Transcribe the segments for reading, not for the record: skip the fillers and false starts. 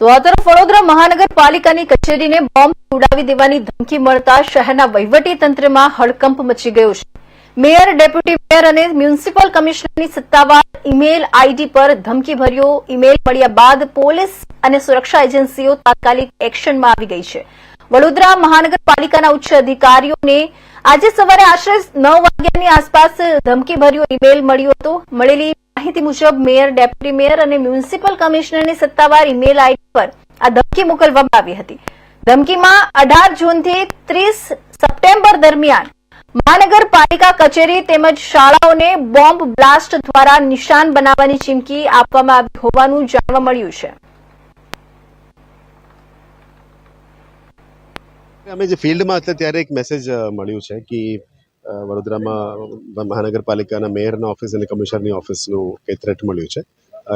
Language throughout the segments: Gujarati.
તો આ તરફ વડોદરા મહાનગરપાલિકાની કચેરીને બોમ્બ ઉડાવી દેવાની ધમકી મળતા શહેરના વહીવટી તંત્રમાં હડકંપ મચી ગયો છે। મેયર, ડેપ્યુટી મેયર અને મ્યુનિસિપલ કમિશનરની સત્તાવાર ઈમેલ આઈડી પર ધમકીભર્યો ઈમેલ મળ્યા બાદ પોલીસ અને સુરક્ષા એજન્સીઓ તાત્કાલિક એક્શનમાં આવી ગઈ છે। વડોદરા મહાનગરપાલિકાના ઉચ્ચ અધિકારીઓને આજે સવારે આશરે 9 વાગ્યાની આસપાસ ધમકીભર્યો ઈમેલ મળ્યો હતો। મળેલી માહિતી મુજબ મેયર, ડેપ્યુટી મેયર અને મ્યુનિસિપલ કમિશનરની સત્તાવાર ઈમેલ આઈડી પર આ ધમકી મોકલવામાં આવી હતી। ધમકીમાં 18 જૂનથી 30 સપ્ટેમ્બર દરમિયાન મહાનગરપાલિકા કચેરી તેમજ શાળાઓને બોમ્બ બ્લાસ્ટ દ્વારા નિશાન બનાવવાની ચીમકી આપવામાં આવી હોવાનું જાણવા મળ્યું છે। અમે જે ફિલ્ડમાં હતા ત્યારે એક મેસેજ મળ્યું છે કે વડોદરામાં મહાનગરપાલિકાના મેયરના ઓફિસ અને કમિશનરની ઓફિસનું કંઈ થ્રેટ મળ્યું છે।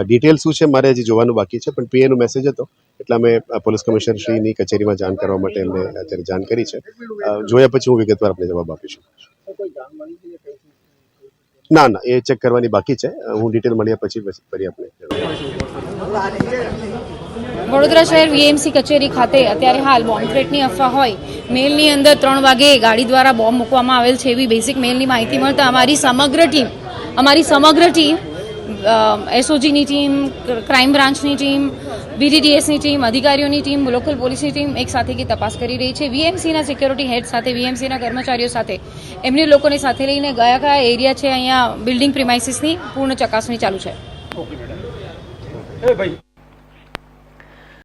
ડિટેલ શું છે મારે હજી જોવાનું બાકી છે, પણ પીએનો મેસેજ હતો એટલે અમે પોલીસ કમિશનર શ્રીની કચેરીમાં જાણ કરવા માટે એમને અત્યારે જાણ કરી છે। જોયા પછી હું વિગતવાર આપણે જવાબ આપીશું। ના, એ ચેક કરવાની બાકી છે। હું ડિટેલ મળ્યા પછી ફરી આપણે વડોદરા શહેર વીએમસી કચેરી ખાતે અત્યારે હાલ બોમ્બ થ્રેટની અફવા હોય, મેલની અંદર 3 વાગે ગાડી દ્વારા બોમ્બ મૂકવામાં આવેલ છે એવી બેઝિક મેલની માહિતી મળતા અમારી સમગ્ર ટીમ એસઓજીની ટીમ, ક્રાઇમ બ્રાન્ચની ટીમ, બીડીડીએસની ટીમ, અધિકારીઓની ટીમ, લોકલ પોલીસની ટીમ એક સાથે તપાસ કરી રહી છે। વીએમસીના સિક્યોરિટી હેડ સાથે, વીએમસીના કર્મચારીઓ સાથે એમની લોકોને સાથે લઈને કયા એરિયા છે અહીંયા બિલ્ડિંગ પ્રિમાઇસીસની પૂર્ણ ચકાસણી ચાલુ છે।